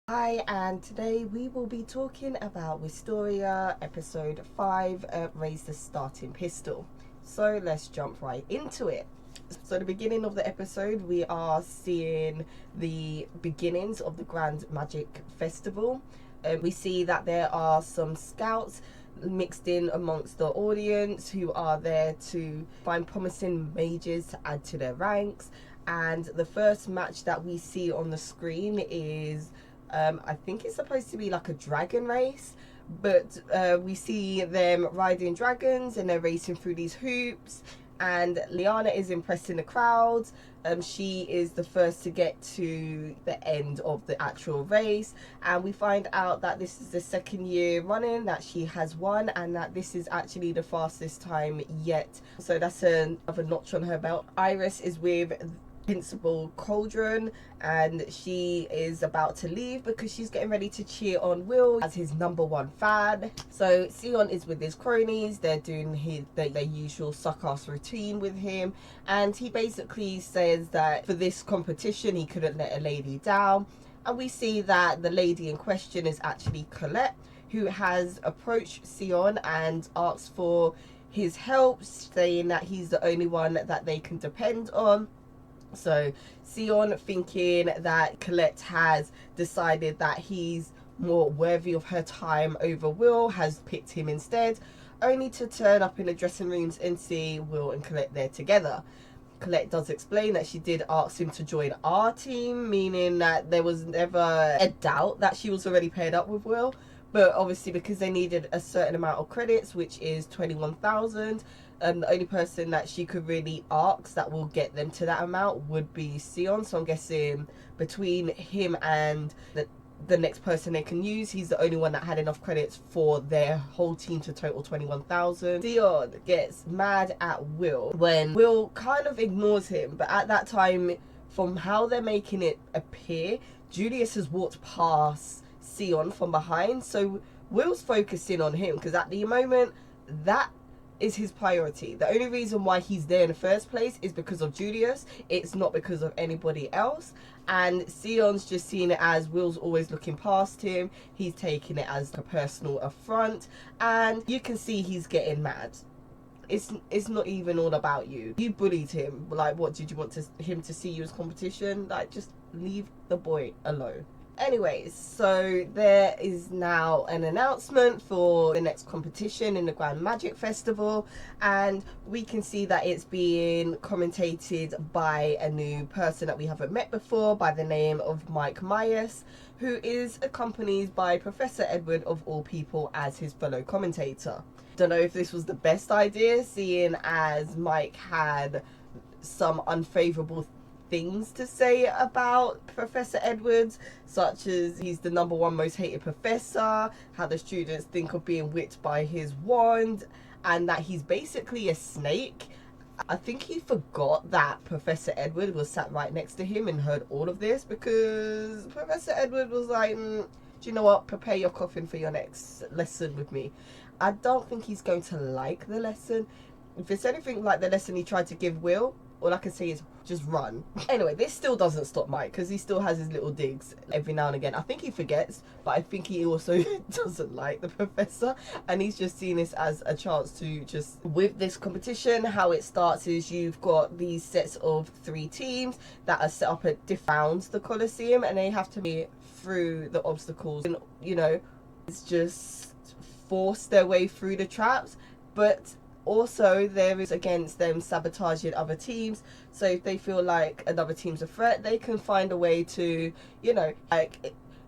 Hi, and today we will be talking about Wistoria episode 5, Raise the Starting Pistol. So let's jump right into it. So the beginning of the episode, we are seeing the beginnings of the Grand Magic Festival. We see that there are some scouts mixed in amongst the audience who are there to find promising mages to add to their ranks. And the first match that we see on the screen is I think it's supposed to be like a dragon race, but we see them riding dragons and they're racing through these hoops, and Liana is impressing the crowd. She is the first to get to the end of the actual race, and we find out that this is the second year running that she has won, and that this is actually the fastest time yet. So that's another notch on her belt. Iris is with Principal Cauldron, and she is about to leave because she's getting ready to cheer on Will as his #1 fan. So Sion is with his cronies. They're doing their usual suck-ass routine with him, and he basically says that for this competition he couldn't let a lady down. And we see that the lady in question is actually Colette, who has approached Sion and asked for his help, saying that he's the only one that they can depend on. So Sion, thinking that Colette has decided that he's more worthy of her time over Will, has picked him instead, only to turn up in the dressing rooms and see Will and Colette there together. Colette does explain that she did ask him to join our team, meaning that there was never a doubt that she was already paired up with Will. But obviously, because they needed a certain amount of credits, which is 21,000, the only person that she could really ask that will get them to that amount would be Sion. So I'm guessing between him and the next person they can use, he's the only one that had enough credits for their whole team to total 21,000. Sion gets mad at Will when Will kind of ignores him, but at that time, from how they're making it appear, Julius has walked past Sion from behind, so Will's focusing on him because at the moment that is his priority. The only reason why he's there in the first place is because of Julius. It's not because of anybody else. And Sion's just seeing it as Will's always looking past him. He's taking it as a personal affront, and you can see he's getting mad. It's not even all about you. You bullied him. Like, what did you want him to see you as competition? Like, just leave the boy alone. Anyways, so there is now an announcement for the next competition in the Grand Magic Festival, and we can see that it's being commentated by a new person that we haven't met before by the name of Mike Myers, who is accompanied by Professor Edward of all people as his fellow commentator. Don't know if this was the best idea, seeing as Mike had some unfavorable things to say about Professor Edwards, such as he's the #1 most hated professor, how the students think of being whipped by his wand, and that he's basically a snake. I think he forgot that Professor Edward was sat right next to him and heard all of this, because Professor Edward was like, do you know what, prepare your coffin for your next lesson with me. I don't think he's going to like the lesson. If it's anything like the lesson he tried to give Will, all I can say is just run. Anyway, this still doesn't stop Mike, because he still has his little digs every now and again. I think he forgets, but I think he also doesn't like the professor, and he's just seen this as a chance to just, with this competition, how it starts is you've got these sets of 3 teams that are set up at different the Colosseum, and they have to be through the obstacles, and it's just force their way through the traps. But also, there is against them sabotaging other teams. So if they feel like another team's a threat, they can find a way to,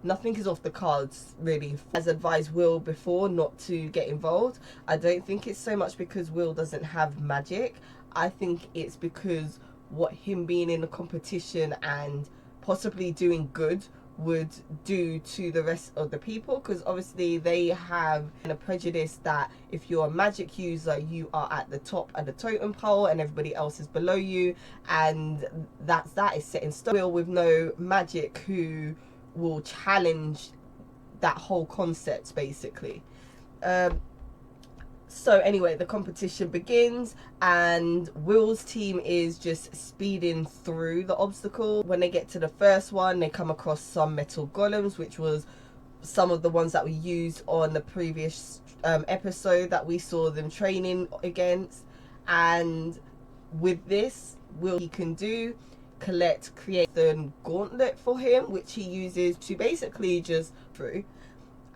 nothing is off the cards, really. As advised Will before not to get involved. I don't think it's so much because Will doesn't have magic. I think it's because what him being in a competition and possibly doing good would do to the rest of the people, because obviously they have a prejudice that if you're a magic user, you are at the top of the totem pole and everybody else is below you, and that is set in stone. With no magic, who will challenge that whole concept basically. So anyway, the competition begins and Will's team is just speeding through the obstacle. When they get to the first one, they come across some metal golems, which was some of the ones that we used on the previous episode that we saw them training against. And with this, he can do, Colette creates the gauntlet for him, which he uses to basically just through.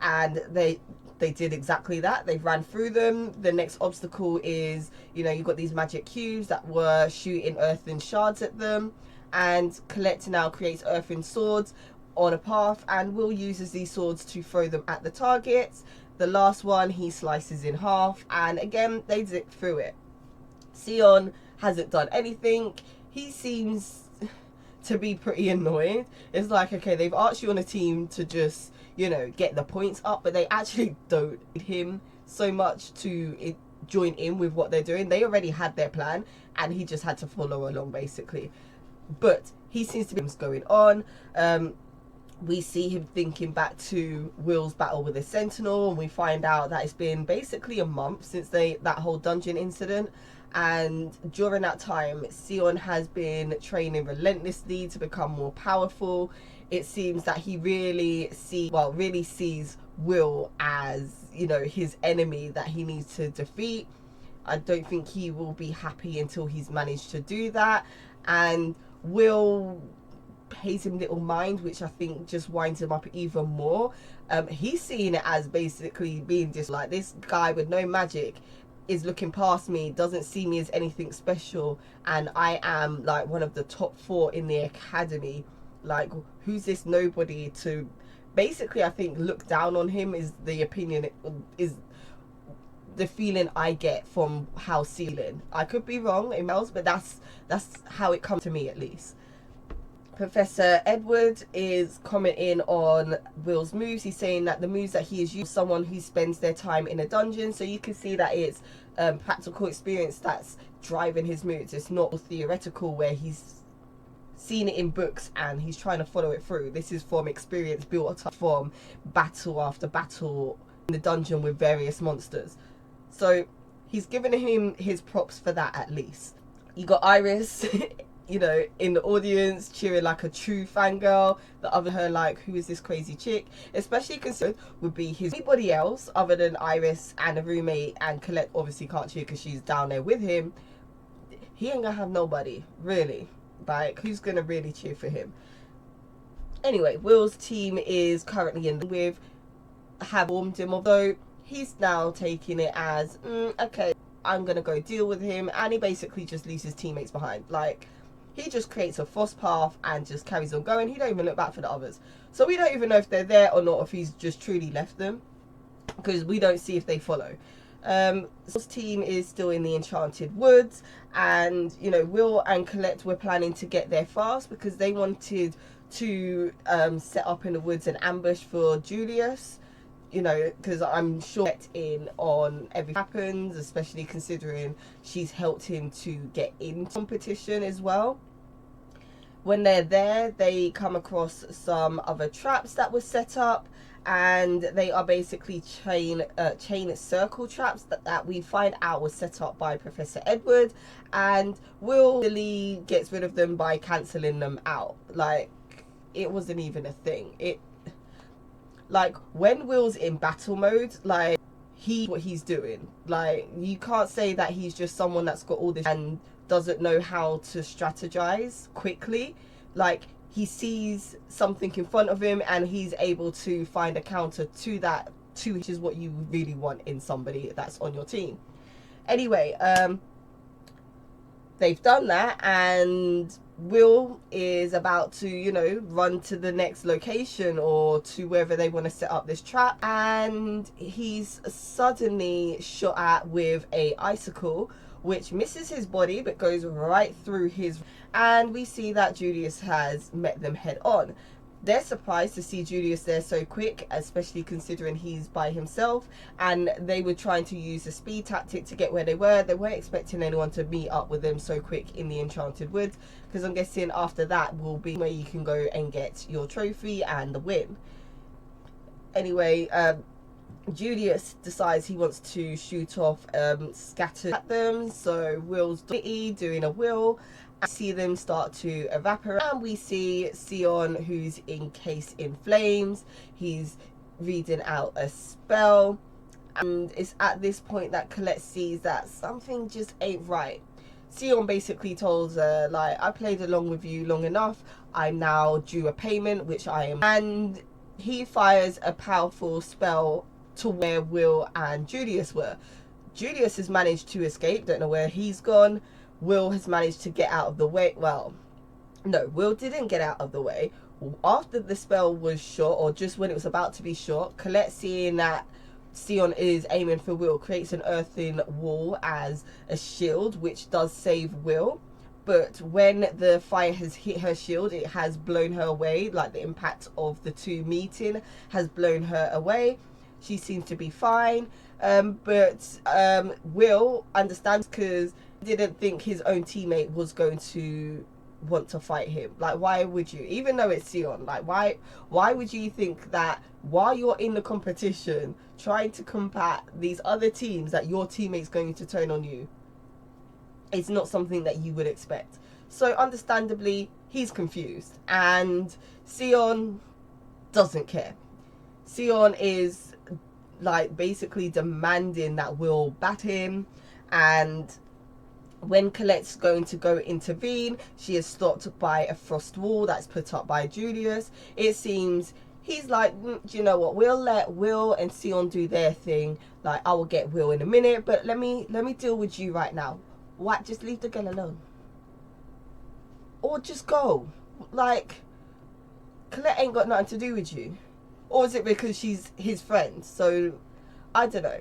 And they did exactly that. They ran through them. The next obstacle is, you know, you've got these magic cubes that were shooting earthen shards at them, and Colette now creates earthen swords on a path, and Will uses these swords to throw them at the targets. The last one he slices in half, and again they zip through it. Sion hasn't done anything. He seems to be pretty annoyed. It's like, okay, they've asked you on a team to just, you know, get the points up, but they actually don't need him so much to join in with what they're doing. They already had their plan and he just had to follow along basically. But he seems to be going on. We see him thinking back to Will's battle with the Sentinel, and we find out that it's been basically a month since that whole dungeon incident. And during that time, Sion has been training relentlessly to become more powerful. It seems that he really sees Will as, you know, his enemy that he needs to defeat. I don't think he will be happy until he's managed to do that. And Will pays him little mind, which I think just winds him up even more. He's seeing it as basically being just like, this guy with no magic is looking past me, doesn't see me as anything special, and I am like one of the top 4 in the academy. Like, who's this nobody to basically, I think, look down on him is the opinion, is the feeling I get from how Sealing. I could be wrong, emails, but that's how it comes to me, at least. Professor Edward is commenting on Will's moves. He's saying that the moves that he is using, someone who spends their time in a dungeon, so you can see that it's practical experience that's driving his moves. It's not theoretical where he's seen it in books and he's trying to follow it through. This is from experience built up from battle after battle in the dungeon with various monsters. So he's given him his props for that, at least. You got Iris you know, in the audience cheering like a true fangirl. The other her like, who is this crazy chick? Especially considered would be anybody else other than Iris and a roommate, and Colette obviously can't cheer because she's down there with him. He ain't gonna have nobody, really. Like, who's gonna really cheer for him? Anyway, Will's team is currently have warmed him, although he's now taking it as, okay, I'm gonna go deal with him, and he basically just leaves his teammates behind. Like, he just creates a false path and just carries on going. He don't even look back for the others. So we don't even know if they're there or not, or if he's just truly left them, because we don't see if they follow. Will's team is still in the Enchanted Woods, and, you know, Will and Colette were planning to get there fast because they wanted to set up in the woods an ambush for Julius. You know, because I'm sure in on everything happens, especially considering she's helped him to get in competition as well. When they're there, they come across some other traps that were set up, and they are basically chain circle traps that we find out was set up by Professor Edward, and Will really gets rid of them by cancelling them out. Like, it wasn't even a thing. Like, when Will's in battle mode, like, what he's doing. Like, you can't say that he's just someone that's got all this and doesn't know how to strategize quickly. Like, he sees something in front of him and he's able to find a counter to that, which is what you really want in somebody that's on your team. Anyway, they've done that, and Will is about to, you know, run to the next location or to wherever they want to set up this trap, and he's suddenly shot at with a icicle which misses his body but goes right through his, and we see that Julius has met them head on. They're surprised to see Julius there so quick, especially considering he's by himself, and they were trying to use the speed tactic to get where they were. They weren't expecting anyone to meet up with them so quick in the Enchanted Woods, because I'm guessing after that will be where you can go and get your trophy and the win. Anyway, Julius decides he wants to shoot off scatter at them, so Will's doing a will. I see them start to evaporate, and we see Sion, who's encased in flames. He's reading out a spell, and it's at this point that Colette sees that something just ain't right. Sion basically tells her, like, I played along with you long enough, I'm now due a payment, which I am, and he fires a powerful spell to where Will and Julius were. Julius has managed to escape, don't know where he's gone. Will has managed to get out of the way. Well, no, Will didn't get out of the way. After the spell was shot, or just when it was about to be shot, Colette, seeing that Sion is aiming for Will, creates an earthen wall as a shield, which does save Will. But when the fire has hit her shield, it has blown her away. Like, the impact of the two meeting has blown her away. She seems to be fine, but Will understands, because he didn't think his own teammate was going to want to fight him. Like, why would you, even though it's Sion, like, why would you think that while you're in the competition trying to combat these other teams, that your teammate's going to turn on you? It's not something that you would expect. So understandably, he's confused, and Sion doesn't care. Sion is, like, basically demanding that Will bat him, and when Colette's going to go intervene, she is stopped by a frost wall that's put up by Julius. It seems he's like, do you know what, we'll let Will and Sion do their thing, like, I will get Will in a minute, but let me deal with you right now. What? Just leave the girl alone, or just go. Like, Colette ain't got nothing to do with you. Or is it because she's his friend? So, I don't know.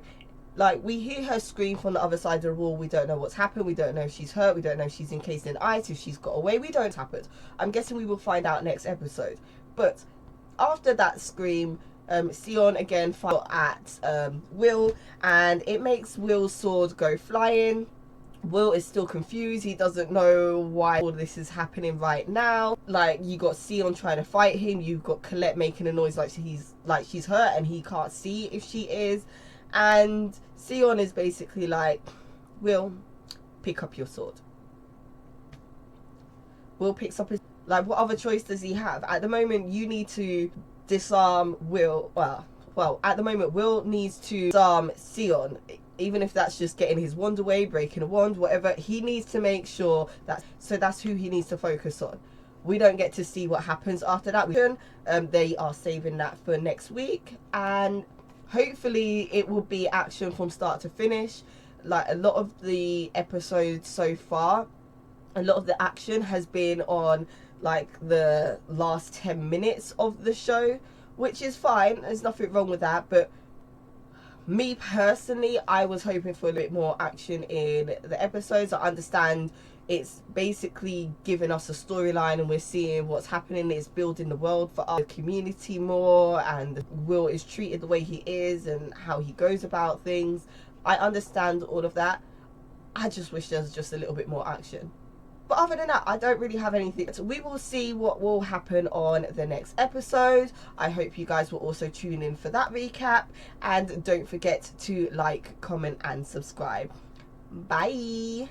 Like, we hear her scream from the other side of the wall. We don't know what's happened. We don't know if she's hurt. We don't know if she's encased in ice, if she's got away. We don't know what's happened. I'm guessing we will find out next episode. But after that scream, Sion again fires at Will, and it makes Will's sword go flying. Will is still confused. He doesn't know why all this is happening right now. Like, you got Sion trying to fight him, you've got Colette making a noise like she's hurt, and he can't see if she is. And Sion is basically like, Will, pick up your sword. Will picks up his, like, what other choice does he have? At the moment, you need to disarm Will. Well, at the moment, Will needs to disarm Sion. Even if that's just getting his wand away, breaking a wand, whatever, he needs to make sure that, so that's who he needs to focus on. We don't get to see what happens after that. They are saving that for next week, and hopefully it will be action from start to finish. Like, a lot of the episodes so far, a lot of the action has been on, like, the last 10 minutes of the show, which is fine. There's nothing wrong with that, but me personally, I was hoping for a bit more action in the episodes. I understand it's basically giving us a storyline, and we're seeing what's happening. It's building the world for our community more, and Will is treated the way he is and how he goes about things. I understand all of that. I just wish there was just a little bit more action. But other than that, I don't really have anything. So we will see what will happen on the next episode. I hope you guys will also tune in for that recap. And don't forget to like, comment, and subscribe. Bye.